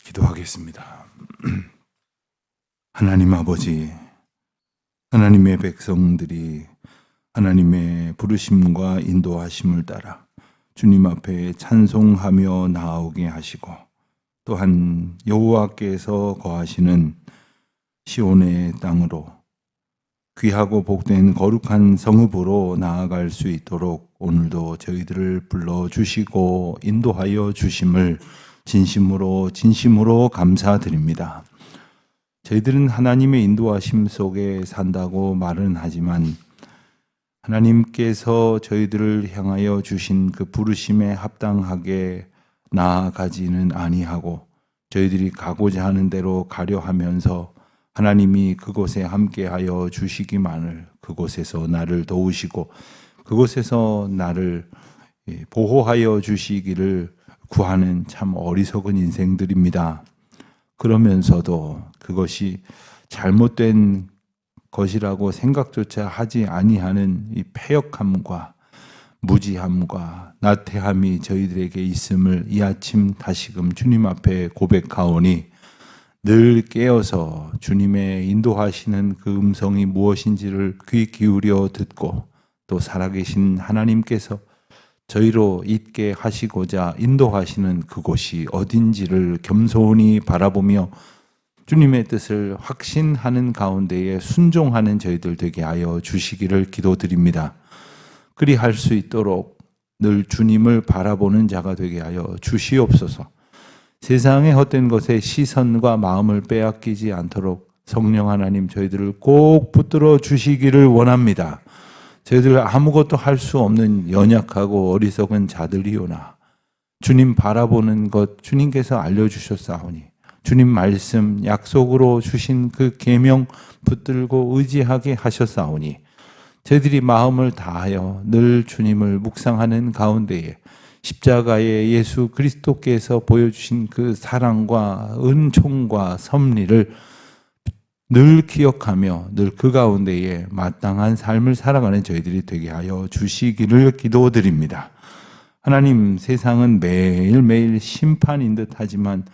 기도하겠습니다. 하나님 아버지, 하나님의 백성들이 하나님의 부르심과 인도하심을 따라 주님 앞에 찬송하며 나아오게 하시고, 또한 여호와께서 거하시는 시온의 땅으로 귀하고 복된 거룩한 성읍으로 나아갈 수 있도록 오늘도 저희들을 불러주시고 인도하여 주심을 진심으로 감사드립니다. 저희들은 하나님의 인도하심 속에 산다고 말은 하지만 하나님께서 저희들을 향하여 주신 그 부르심에 합당하게 나아가지는 아니하고, 저희들이 가고자 하는 대로 가려 하면서 하나님이 그곳에 함께하여 주시기만을, 그곳에서 나를 도우시고 그곳에서 나를 보호하여 주시기를 구하는 참 어리석은 인생들입니다. 그러면서도 그것이 잘못된 것이라고 생각조차 하지 아니하는 이 패역함과 무지함과 나태함이 저희들에게 있음을 이 아침 다시금 주님 앞에 고백하오니, 늘 깨어서 주님의 인도하시는 그 음성이 무엇인지를 귀 기울여 듣고, 또 살아계신 하나님께서 저희로 있게 하시고자 인도하시는 그곳이 어딘지를 겸손히 바라보며 주님의 뜻을 확신하는 가운데에 순종하는 저희들 되게 하여 주시기를 기도드립니다. 그리할 수 있도록 늘 주님을 바라보는 자가 되게 하여 주시옵소서. 세상의 헛된 것에 시선과 마음을 빼앗기지 않도록 성령 하나님 저희들을 꼭 붙들어 주시기를 원합니다. 저희들 아무것도 할 수 없는 연약하고 어리석은 자들이오나 주님 바라보는 것 주님께서 알려주셨사오니, 주님 말씀 약속으로 주신 그 계명 붙들고 의지하게 하셨사오니, 저희들이 마음을 다하여 늘 주님을 묵상하는 가운데에 십자가의 예수 그리스도께서 보여주신 그 사랑과 은총과 섭리를 늘 기억하며 늘 그 가운데에 마땅한 삶을 살아가는 저희들이 되게 하여 주시기를 기도드립니다. 하나님, 세상은 매일매일 심판인 듯 하지만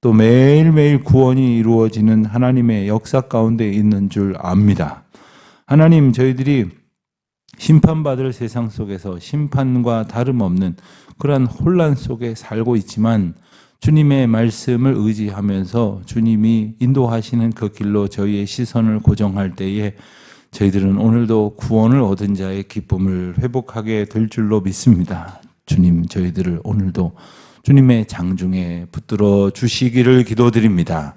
또 매일매일 구원이 이루어지는 하나님의 역사 가운데 있는 줄 압니다. 하나님, 저희들이 심판받을 세상 속에서 심판과 다름없는 그러한 혼란 속에 살고 있지만, 주님의 말씀을 의지하면서 주님이 인도하시는 그 길로 저희의 시선을 고정할 때에 저희들은 오늘도 구원을 얻은 자의 기쁨을 회복하게 될 줄로 믿습니다. 주님, 저희들을 오늘도 주님의 장중에 붙들어 주시기를 기도드립니다.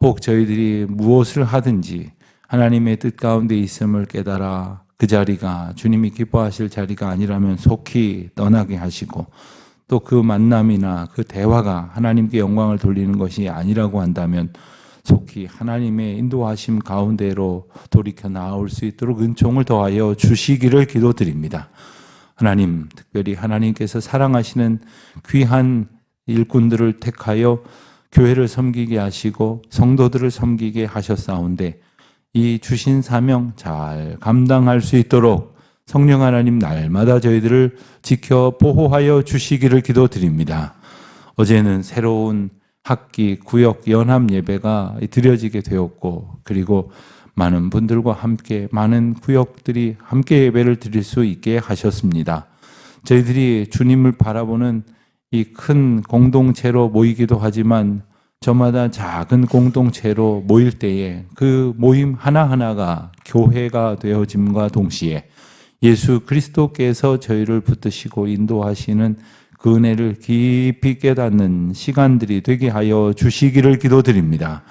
혹 저희들이 무엇을 하든지 하나님의 뜻 가운데 있음을 깨달아 그 자리가 주님이 기뻐하실 자리가 아니라면 속히 떠나게 하시고, 또 그 만남이나 그 대화가 하나님께 영광을 돌리는 것이 아니라고 한다면 속히 하나님의 인도하심 가운데로 돌이켜 나올 수 있도록 은총을 더하여 주시기를 기도드립니다. 하나님, 특별히 하나님께서 사랑하시는 귀한 일꾼들을 택하여 교회를 섬기게 하시고 성도들을 섬기게 하셨사온데, 이 주신 사명 잘 감당할 수 있도록 성령 하나님 날마다 저희들을 지켜 보호하여 주시기를 기도드립니다. 어제는 새로운 학기 구역 연합 예배가 드려지게 되었고, 그리고 많은 분들과 함께 많은 구역들이 함께 예배를 드릴 수 있게 하셨습니다. 저희들이 주님을 바라보는 이 큰 공동체로 모이기도 하지만 저마다 작은 공동체로 모일 때에 그 모임 하나하나가 교회가 되어짐과 동시에 예수 그리스도께서 저희를 붙드시고 인도하시는 그 은혜를 깊이 깨닫는 시간들이 되게 하여 주시기를 기도드립니다.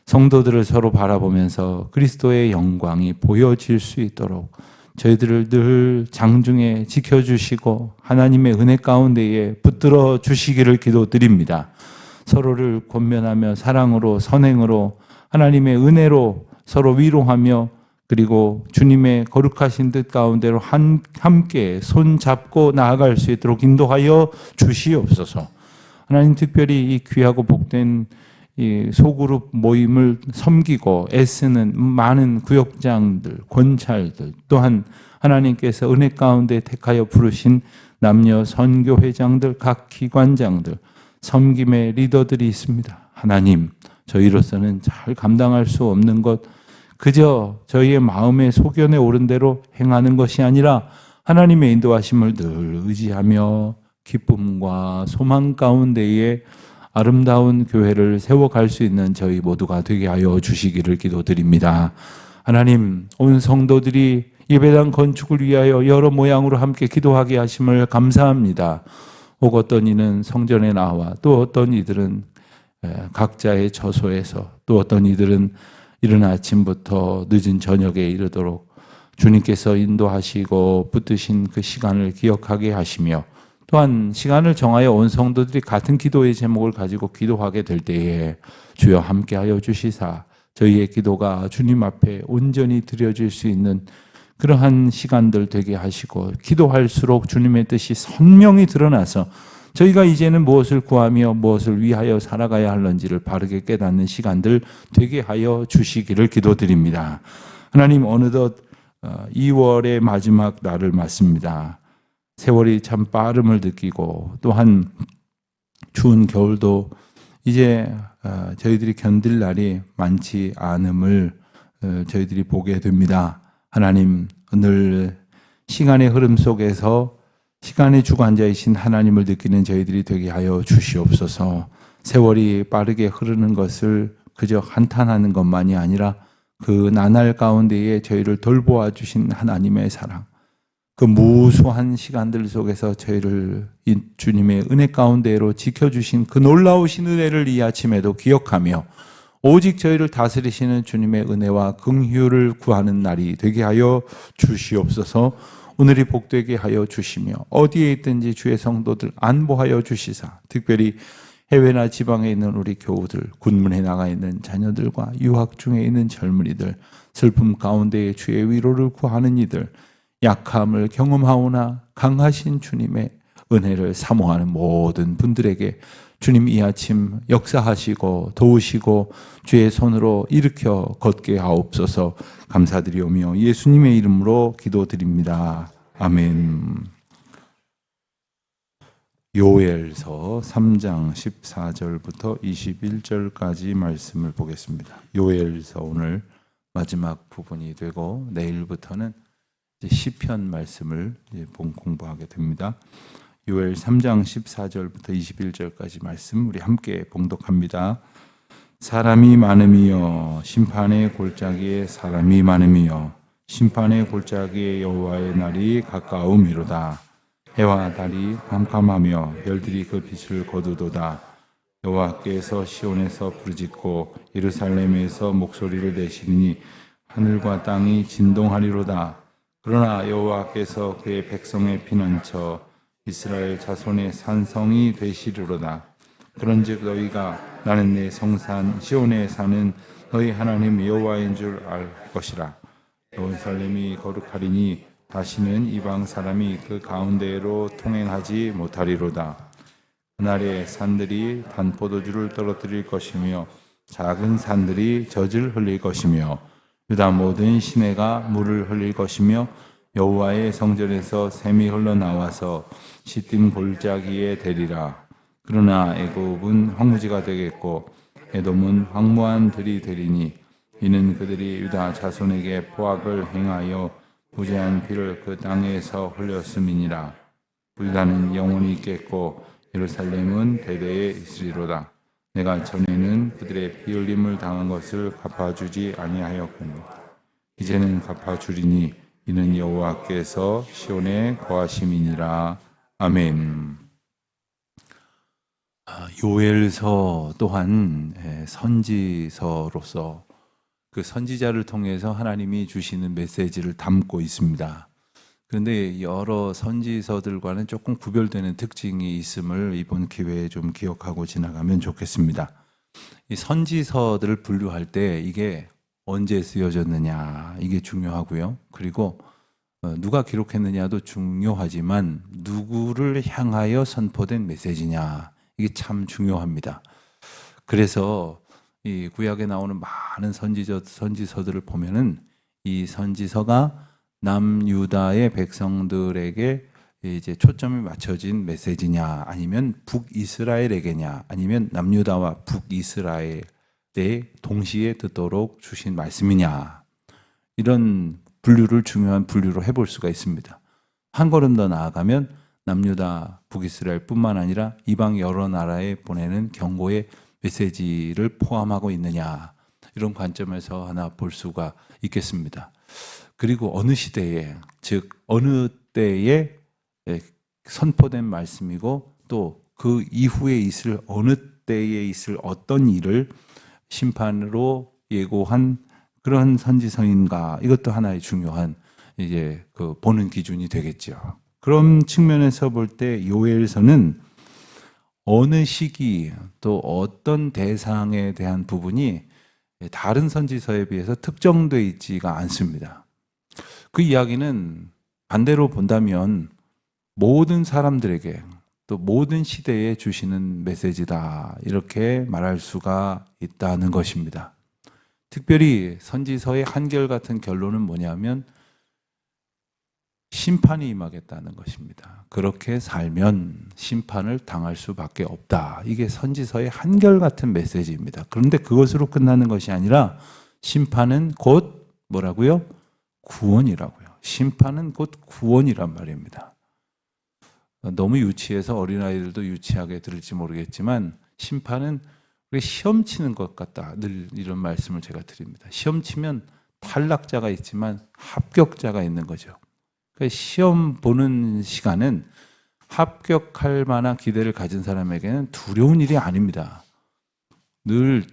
성도들을 서로 바라보면서 그리스도의 영광이 보여질 수 있도록 저희들을 늘 장중에 지켜주시고 하나님의 은혜 가운데에 붙들어 주시기를 기도드립니다. 서로를 권면하며 사랑으로 선행으로 하나님의 은혜로 서로 위로하며, 그리고 주님의 거룩하신 뜻 가운데로 함께 손잡고 나아갈 수 있도록 인도하여 주시옵소서. 하나님, 특별히 이 귀하고 복된 이 소그룹 모임을 섬기고 애쓰는 많은 구역장들, 권찰들, 또한 하나님께서 은혜 가운데 택하여 부르신 남녀 선교회장들, 각 기관장들, 섬김의 리더들이 있습니다. 하나님, 저희로서는 잘 감당할 수 없는 것, 그저 저희의 마음의 소견에 오른 대로 행하는 것이 아니라 하나님의 인도하심을 늘 의지하며 기쁨과 소망 가운데에 아름다운 교회를 세워갈 수 있는 저희 모두가 되게 하여 주시기를 기도드립니다. 하나님, 온 성도들이 예배당 건축을 위하여 여러 모양으로 함께 기도하게 하심을 감사합니다. 혹 어떤 이는 성전에 나와, 또 어떤 이들은 각자의 처소에서, 또 어떤 이들은 이른 아침부터 늦은 저녁에 이르도록 주님께서 인도하시고 붙드신 그 시간을 기억하게 하시며, 또한 시간을 정하여 온 성도들이 같은 기도의 제목을 가지고 기도하게 될 때에 주여 함께하여 주시사 저희의 기도가 주님 앞에 온전히 드려질 수 있는 그러한 시간들 되게 하시고, 기도할수록 주님의 뜻이 선명히 드러나서 저희가 이제는 무엇을 구하며 무엇을 위하여 살아가야 할는지를 바르게 깨닫는 시간들 되게 하여 주시기를 기도드립니다. 하나님, 어느덧 2월의 마지막 날을 맞습니다. 세월이 참 빠름을 느끼고, 또한 추운 겨울도 이제 저희들이 견딜 날이 많지 않음을 저희들이 보게 됩니다. 하나님, 늘 시간의 흐름 속에서 시간의 주관자이신 하나님을 느끼는 저희들이 되게 하여 주시옵소서. 세월이 빠르게 흐르는 것을 그저 한탄하는 것만이 아니라 그 나날 가운데에 저희를 돌보아 주신 하나님의 사랑, 그 무수한 시간들 속에서 저희를 이 주님의 은혜 가운데로 지켜주신 그 놀라우신 은혜를 이 아침에도 기억하며 오직 저희를 다스리시는 주님의 은혜와 긍휼을 구하는 날이 되게 하여 주시옵소서. 오늘이 복되게 하여 주시며 어디에 있든지 주의 성도들 안보하여 주시사, 특별히 해외나 지방에 있는 우리 교우들, 군문에 나가 있는 자녀들과 유학 중에 있는 젊은이들, 슬픔 가운데에 주의 위로를 구하는 이들, 약함을 경험하오나 강하신 주님의 은혜를 사모하는 모든 분들에게 주님 이 아침 역사하시고 도우시고 주의 손으로 일으켜 걷게 하옵소서. 감사드리오며 예수님의 이름으로 기도드립니다. 아멘. 요엘서 3장 14절부터 21절까지 말씀을 보겠습니다. 요엘서 오늘 마지막 부분이 되고 내일부터는 시편 말씀을 공부하게 됩니다. 요엘 3장 14절부터 21절까지 말씀 우리 함께 봉독합니다. 사람이 많음이여 심판의 골짜기에 사람이 많음이여 심판의 골짜기에 여호와의 날이 가까움이로다. 해와 달이 캄캄하며 별들이 그 빛을 거두도다. 여호와께서 시온에서 부르짖고 예루살렘에서 목소리를 내시니 하늘과 땅이 진동하리로다. 그러나 여호와께서 그의 백성의 피난처 이스라엘 자손의 산성이 되시리로다. 그런즉 너희가 나는 내 성산 시온에 사는 너희 하나님 여호와인 줄 알 것이라. 예루살렘이 거룩하리니 다시는 이방 사람이 그 가운데로 통행하지 못하리로다. 그날에 산들이 단 포도주를 떨어뜨릴 것이며 작은 산들이 젖을 흘릴 것이며 유다 모든 시내가 물을 흘릴 것이며 여호와의 성전에서 샘이 흘러나와서 시딤 골짜기에 대리라. 그러나 애굽은 황무지가 되겠고 에돔은 황무한 들이 되리니 이는 그들이 유다 자손에게 포악을 행하여 무죄한 피를 그 땅에서 흘렸음이니라. 유다는 영원히 있겠고 예루살렘은 대대에 있으리로다. 내가 전에는 그들의 피 흘림을 당한 것을 갚아주지 아니하였거니 이제는 갚아주리니 이는 여호와께서 시온에 거하심이니라. 아멘. 요엘서 또한 선지서로서 그 선지자를 통해서 하나님이 주시는 메시지를 담고 있습니다. 그런데 여러 선지서들과는 조금 구별되는 특징이 있음을 이번 기회에 좀 기억하고 지나가면 좋겠습니다. 이 선지서들을 분류할 때 이게 언제 쓰여졌느냐 이게 중요하고요. 그리고 누가 기록했느냐도 중요하지만 누구를 향하여 선포된 메시지냐 이게 참 중요합니다. 그래서 이 구약에 나오는 많은 선지서들을 보면은 이 선지서가 남유다의 백성들에게 이제 초점이 맞춰진 메시지냐, 아니면 북이스라엘에게냐, 아니면 남유다와 북이스라엘에 동시에 듣도록 주신 말씀이냐, 이런 분류를 중요한 분류로 해볼 수가 있습니다. 한 걸음 더 나아가면 남유다, 북이스라엘뿐만 아니라 이방 여러 나라에 보내는 경고의 메시지를 포함하고 있느냐, 이런 관점에서 하나 볼 수가 있겠습니다. 그리고 어느 시대에, 즉 어느 때에 선포된 말씀이고, 또 그 이후에 있을, 어느 때에 있을 어떤 일을 심판으로 예고한 그런 선지서인가, 이것도 하나의 중요한 이제 그 보는 기준이 되겠죠. 그런 측면에서 볼 때 요엘서는 어느 시기 또 어떤 대상에 대한 부분이 다른 선지서에 비해서 특정되어 있지가 않습니다. 그 이야기는 반대로 본다면 모든 사람들에게 또 모든 시대에 주시는 메시지다, 이렇게 말할 수가 있다는 것입니다. 특별히 선지서의 한결같은 결론은 뭐냐면 심판이 임하겠다는 것입니다. 그렇게 살면 심판을 당할 수밖에 없다. 이게 선지서의 한결같은 메시지입니다. 그런데 그것으로 끝나는 것이 아니라 심판은 곧 뭐라고요? 구원이라고요. 심판은 곧 구원이란 말입니다. 너무 유치해서 어린아이들도 유치하게 들을지 모르겠지만, 심판은 우리 시험 치는 것 같다, 늘 이런 말씀을 제가 드립니다. 시험 치면 탈락자가 있지만 합격자가 있는 거죠. 그러니까 시험 보는 시간은 합격할 만한 기대를 가진 사람에게는 두려운 일이 아닙니다. 늘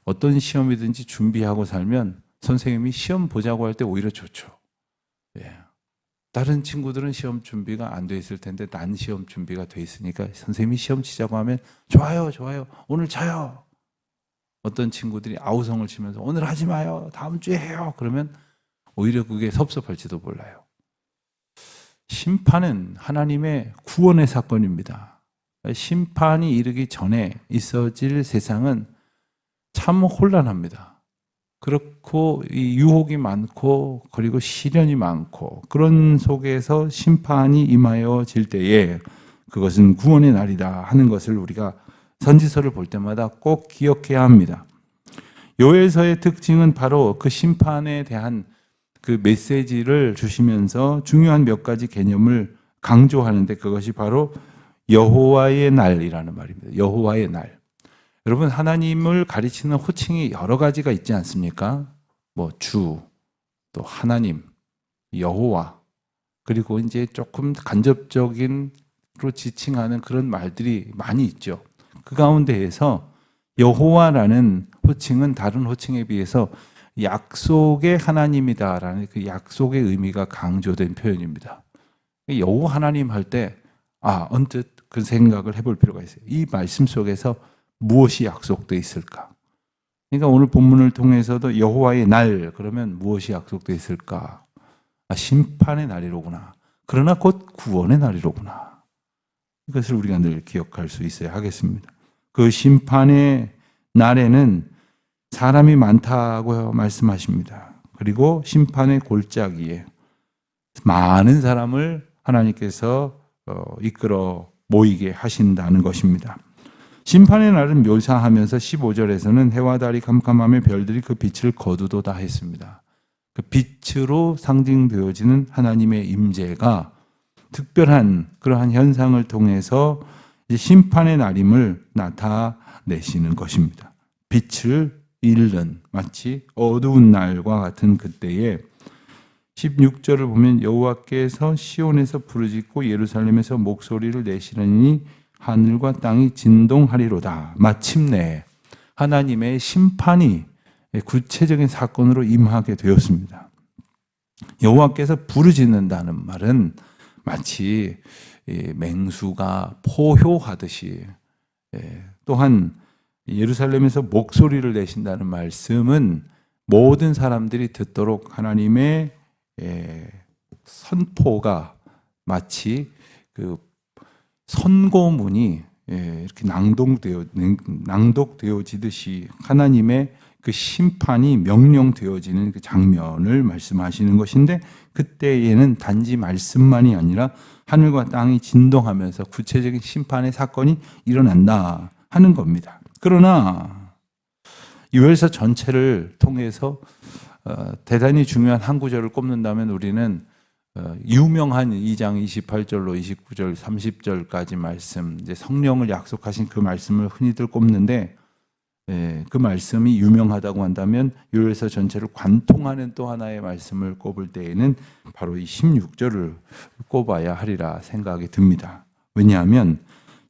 어떤 시험이든지 준비하고 살면 선생님이 시험 보자고 할 때 오히려 좋죠. 예. 다른 친구들은 시험 준비가 안 돼 있을 텐데 난 시험 준비가 돼 있으니까 선생님이 시험 치자고 하면 좋아요, 좋아요, 오늘 자요. 어떤 친구들이 아우성을 치면서 오늘 하지 마요, 다음 주에 해요. 그러면 오히려 그게 섭섭할지도 몰라요. 심판은 하나님의 구원의 사건입니다. 심판이 이르기 전에 있어질 세상은 참 혼란합니다. 그렇고 이 유혹이 많고 그리고 시련이 많고, 그런 속에서 심판이 임하여질 때에 그것은 구원의 날이다 하는 것을 우리가 선지서를 볼 때마다 꼭 기억해야 합니다. 요엘서의 특징은 바로 그 심판에 대한 그 메시지를 주시면서 중요한 몇 가지 개념을 강조하는데, 그것이 바로 여호와의 날이라는 말입니다. 여호와의 날. 여러분, 하나님을 가리치는 호칭이 여러 가지가 있지 않습니까? 뭐 주, 또 하나님, 여호와, 그리고 이제 조금 간접적인로 지칭하는 그런 말들이 많이 있죠. 그 가운데에서 여호와라는 호칭은 다른 호칭에 비해서 약속의 하나님이다라는 그 약속의 의미가 강조된 표현입니다. 여호와 하나님 할 때 언뜻 그 생각을 해볼 필요가 있어요. 이 말씀 속에서 무엇이 약속되어 있을까? 그러니까 오늘 본문을 통해서도 여호와의 날, 그러면 무엇이 약속되어 있을까? 심판의 날이로구나. 그러나 곧 구원의 날이로구나. 이것을 우리가 늘 기억할 수 있어야 하겠습니다. 그 심판의 날에는 사람이 많다고 말씀하십니다. 그리고 심판의 골짜기에 많은 사람을 하나님께서 이끌어 모이게 하신다는 것입니다. 심판의 날은 묘사하면서 15절에서는 해와 달이 캄캄함에 별들이 그 빛을 거두도다 했습니다. 그 빛으로 상징되어지는 하나님의 임재가 특별한 그러한 현상을 통해서 심판의 날임을 나타내시는 것입니다. 빛을 잃는, 마치 어두운 날과 같은 그때에 16절을 보면 여호와께서 시온에서 부르짖고 예루살렘에서 목소리를 내시려니 하늘과 땅이 진동하리로다. 마침내 하나님의 심판이 구체적인 사건으로 임하게 되었습니다. 여호와께서 부르짖는다는 말은 마치 맹수가 포효하듯이, 또한 예루살렘에서 목소리를 내신다는 말씀은 모든 사람들이 듣도록 하나님의 선포가 마치 그 선고문이 이렇게 낭독되어지듯이 하나님의 그 심판이 명령되어지는 그 장면을 말씀하시는 것인데, 그때에는 단지 말씀만이 아니라 하늘과 땅이 진동하면서 구체적인 심판의 사건이 일어난다 하는 겁니다. 그러나 요엘서 전체를 통해서 대단히 중요한 한 구절을 꼽는다면 우리는 유명한 2장 28절로 29절, 30절까지 말씀, 이제 성령을 약속하신 그 말씀을 흔히들 꼽는데, 그 말씀이 유명하다고 한다면 요엘서 전체를 관통하는 또 하나의 말씀을 꼽을 때에는 바로 이 16절을 꼽아야 하리라 생각이 듭니다. 왜냐하면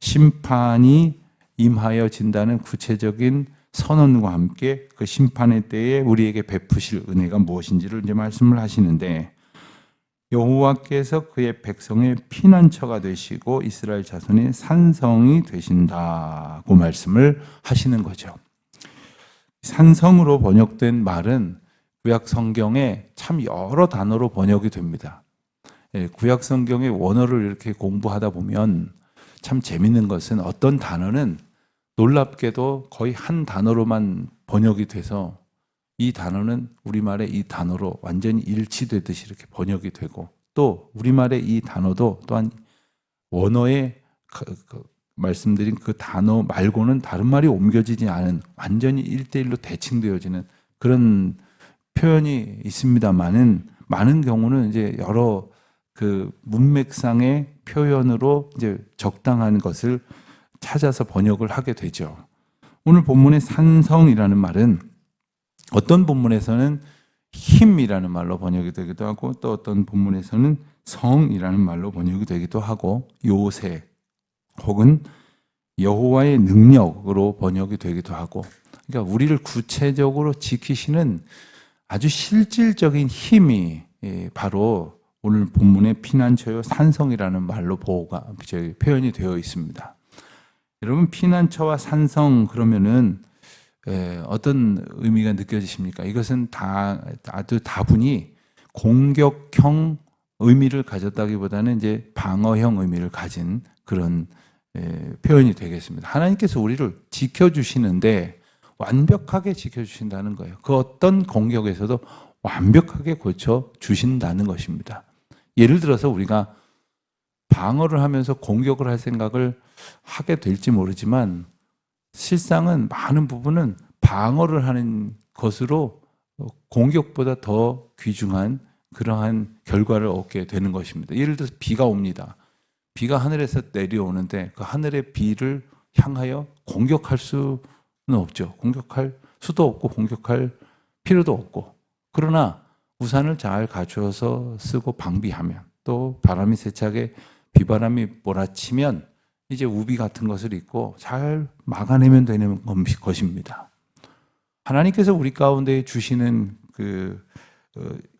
심판이 임하여진다는 구체적인 선언과 함께 그 심판의 때에 우리에게 베푸실 은혜가 무엇인지를 이제 말씀을 하시는데, 여호와께서 그의 백성의 피난처가 되시고 이스라엘 자손의 산성이 되신다고 말씀을 하시는 거죠. 산성으로 번역된 말은 구약 성경에 참 여러 단어로 번역이 됩니다. 구약 성경의 원어를 이렇게 공부하다 보면 참 재밌는 것은 어떤 단어는 놀랍게도 거의 한 단어로만 번역이 돼서 이 단어는 우리말의 이 단어로 완전히 일치되듯이 이렇게 번역이 되고, 또 우리말의 이 단어도 또한 원어에 말씀드린 그 단어 말고는 다른 말이 옮겨지지 않은 완전히 1대1로 대칭되어지는 그런 표현이 있습니다만은, 많은 경우는 이제 여러 그 문맥상의 표현으로 이제 적당한 것을 찾아서 번역을 하게 되죠. 오늘 본문의 산성이라는 말은 어떤 본문에서는 힘이라는 말로 번역이 되기도 하고, 또 어떤 본문에서는 성이라는 말로 번역이 되기도 하고, 요새 혹은 여호와의 능력으로 번역이 되기도 하고, 그러니까 우리를 구체적으로 지키시는 아주 실질적인 힘이 바로 오늘 본문의 피난처요 산성이라는 말로 표현이 되어 있습니다. 여러분, 피난처와 산성 그러면은 어떤 의미가 느껴지십니까? 이것은 아주 다분히 공격형 의미를 가졌다기보다는 이제 방어형 의미를 가진 그런 표현이 되겠습니다. 하나님께서 우리를 지켜주시는데 완벽하게 지켜주신다는 거예요. 그 어떤 공격에서도 완벽하게 고쳐주신다는 것입니다. 예를 들어서 우리가 방어를 하면서 공격을 할 생각을 하게 될지 모르지만, 실상은 많은 부분은 방어를 하는 것으로 공격보다 더 귀중한 그러한 결과를 얻게 되는 것입니다. 예를 들어서 비가 옵니다. 비가 하늘에서 내려오는데 그 하늘의 비를 향하여 공격할 수는 없죠. 공격할 수도 없고 공격할 필요도 없고, 그러나 우산을 잘 갖추어서 쓰고 방비하면, 또 바람이 세차게 비바람이 몰아치면 이제 우비 같은 것을 입고 잘 막아내면 되는 것입니다. 하나님께서 우리 가운데 주시는 그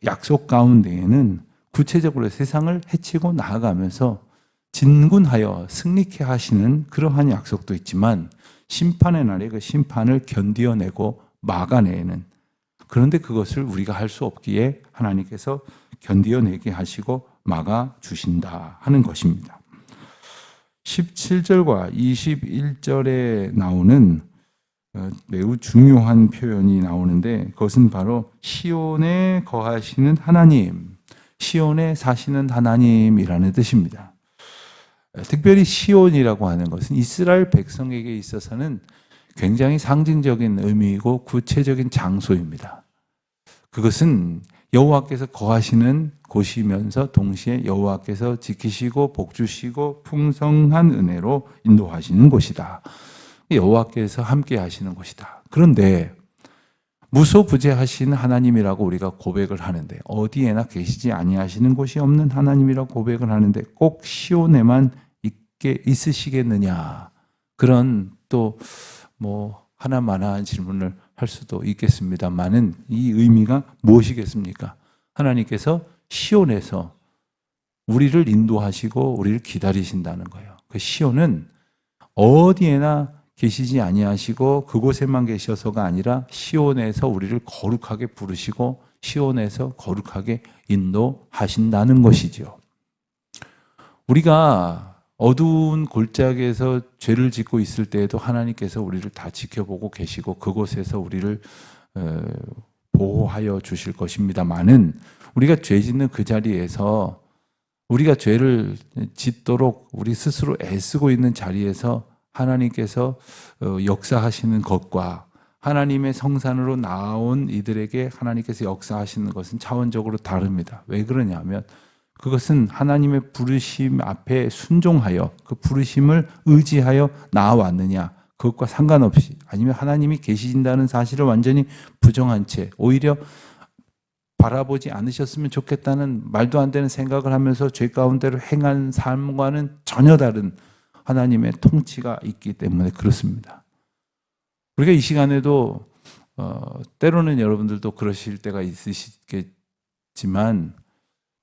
약속 가운데에는 구체적으로 세상을 해치고 나아가면서 진군하여 승리케 하시는 그러한 약속도 있지만, 심판의 날에 그 심판을 견디어내고 막아내는, 그런데 그것을 우리가 할 수 없기에 하나님께서 견디어내게 하시고 막아주신다 하는 것입니다. 17절과 21절에 나오는 매우 중요한 표현이 나오는데, 그것은 바로 시온에 거하시는 하나님, 시온에 사시는 하나님이라는 뜻입니다. 특별히 시온이라고 하는 것은 이스라엘 백성에게 있어서는 굉장히 상징적인 의미이고 구체적인 장소입니다. 그것은 여호와께서 거하시는 곳이면서 동시에 여호와께서 지키시고 복주시고 풍성한 은혜로 인도하시는 곳이다. 여호와께서 함께 하시는 곳이다. 그런데 무소부재하신 하나님이라고 우리가 고백을 하는데, 어디에나 계시지 아니하시는 곳이 없는 하나님이라고 고백을 하는데 꼭 시온에만 있으시겠느냐, 그런 또 하나만한 질문을 할 수도 있겠습니다만은, 이 의미가 무엇이겠습니까? 하나님께서 시온에서 우리를 인도하시고 우리를 기다리신다는 거예요. 그 시온은 어디에나 계시지 아니하시고 그곳에만 계셔서가 아니라 시온에서 우리를 거룩하게 부르시고 시온에서 거룩하게 인도하신다는 것이죠. 우리가 어두운 골짜기에서 죄를 짓고 있을 때에도 하나님께서 우리를 다 지켜보고 계시고 그곳에서 우리를 보호하여 주실 것입니다만은, 우리가 죄 짓는 그 자리에서 우리가 죄를 짓도록 우리 스스로 애쓰고 있는 자리에서 하나님께서 역사하시는 것과 하나님의 성산으로 나온 이들에게 하나님께서 역사하시는 것은 차원적으로 다릅니다. 왜 그러냐면 그것은 하나님의 부르심 앞에 순종하여 그 부르심을 의지하여 나아왔느냐, 그것과 상관없이, 아니면 하나님이 계신다는 사실을 완전히 부정한 채 오히려 바라보지 않으셨으면 좋겠다는 말도 안 되는 생각을 하면서 죄 가운데로 행한 삶과는 전혀 다른 하나님의 통치가 있기 때문에 그렇습니다. 우리가 이 시간에도 때로는 여러분들도 그러실 때가 있으시겠지만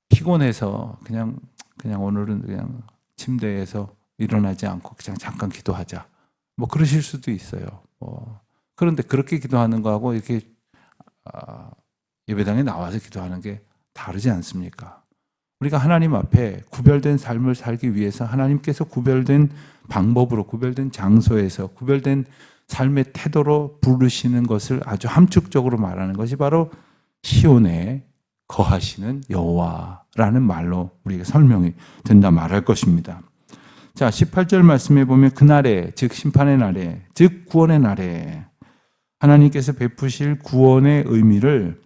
피곤해서 그냥 오늘은 그냥 침대에서 일어나지 않고 그냥 잠깐 기도하자, 뭐 그러실 수도 있어요. 그런데 그렇게 기도하는 거하고 이렇게 예배당에 나와서 기도하는 게 다르지 않습니까? 우리가 하나님 앞에 구별된 삶을 살기 위해서 하나님께서 구별된 방법으로, 구별된 장소에서, 구별된 삶의 태도로 부르시는 것을 아주 함축적으로 말하는 것이 바로 시온에 거하시는 여호와라는 말로 우리가 설명이 된다 말할 것입니다. 자, 18절 말씀에 보면 그날에, 즉 심판의 날에, 즉 구원의 날에 하나님께서 베푸실 구원의 의미를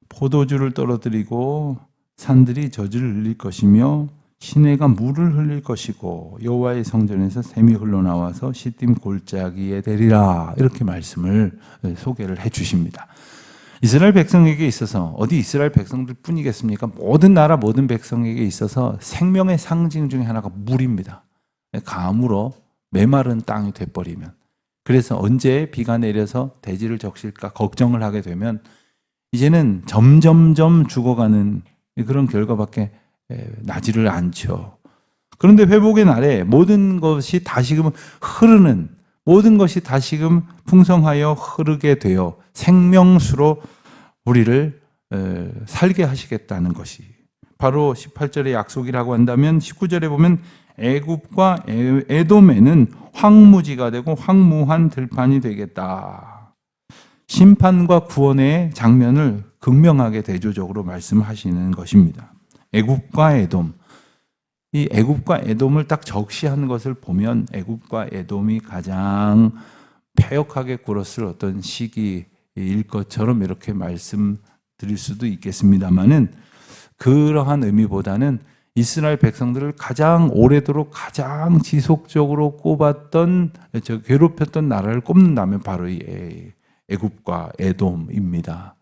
포도주를 떨어뜨리고 산들이 젖을 흘릴 것이며 시내가 물을 흘릴 것이고 여호와의 성전에서 샘이 흘러나와서 시딤 골짜기에 되리라, 이렇게 말씀을 소개를 해 주십니다. 이스라엘 백성에게 있어서, 어디 이스라엘 백성들 뿐이겠습니까? 모든 나라 모든 백성에게 있어서 생명의 상징 중에 하나가 물입니다. 가물어 메마른 땅이 돼버리면, 그래서 언제 비가 내려서 대지를 적실까 걱정을 하게 되면 이제는 점점점 죽어가는 그런 결과밖에 나지를 않죠. 그런데 회복의 날에 모든 것이 다시금 흐르는, 모든 것이 다시금 풍성하여 흐르게 되어 생명수로 우리를 살게 하시겠다는 것이 바로 18절의 약속이라고 한다면 19절에 보면 애굽과 에돔에는 황무지가 되고 황무한 들판이 되겠다. 심판과 구원의 장면을 극명하게 대조적으로 말씀하시는 것입니다. 애굽과 에돔, 이 애굽과 에돔을 딱 적시하는 것을 보면 애굽과 에돔이 가장 패역하게 굴었을 어떤 시기일 것처럼 이렇게 말씀드릴 수도 있겠습니다만은, 그러한 의미보다는 이스라엘 백성들을 가장 오래도록 가장 지속적으로 꼽았던, 괴롭혔던 나라를 꼽는다면 바로 이 애굽과 에돔입니다.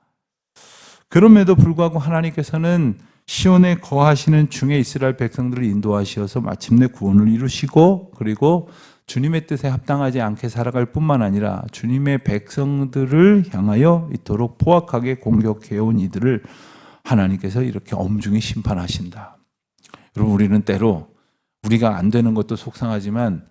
그럼에도 불구하고 하나님께서는 시온에 거하시는 중에 이스라엘 백성들을 인도하셔서 마침내 구원을 이루시고, 그리고 주님의 뜻에 합당하지 않게 살아갈 뿐만 아니라 주님의 백성들을 향하여 이토록 포악하게 공격해온 이들을 하나님께서 이렇게 엄중히 심판하신다. 여러분, 우리는 때로 우리가 안 되는 것도 속상하지만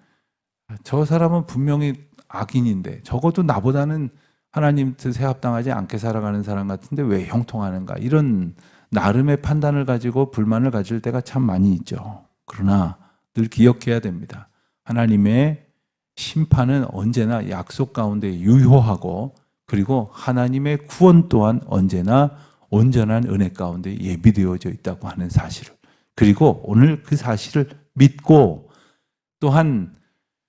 저 사람은 분명히 악인인데 적어도 나보다는 하나님 뜻에 합당하지 않게 살아가는 사람 같은데 왜 형통하는가, 이런 나름의 판단을 가지고 불만을 가질 때가 참 많이 있죠. 그러나 늘 기억해야 됩니다. 하나님의 심판은 언제나 약속 가운데 유효하고, 그리고 하나님의 구원 또한 언제나 온전한 은혜 가운데 예비되어져 있다고 하는 사실을, 그리고 오늘 그 사실을 믿고 또한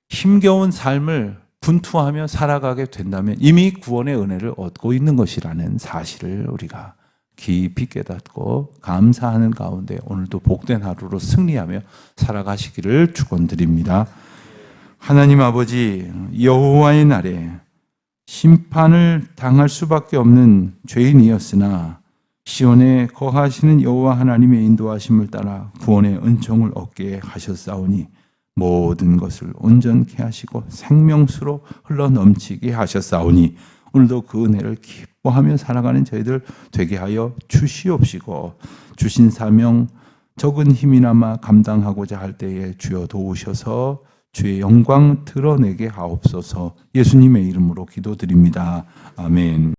힘겨운 삶을 분투하며 살아가게 된다면 이미 구원의 은혜를 얻고 있는 것이라는 사실을 우리가 깊이 깨닫고 감사하는 가운데 오늘도 복된 하루로 승리하며 살아가시기를 축원드립니다. 하나님 아버지, 여호와의 날에 심판을 당할 수밖에 없는 죄인이었으나 시온에 거하시는 여호와 하나님의 인도하심을 따라 구원의 은총을 얻게 하셨사오니 모든 것을 온전케 하시고 생명수로 흘러넘치게 하셨사오니 오늘도 그 은혜를 기뻐하며 살아가는 저희들 되게 하여 주시옵시고, 주신 사명 적은 힘이나마 감당하고자 할 때에 주여 도우셔서 주의 영광 드러내게 하옵소서. 예수님의 이름으로 기도드립니다. 아멘.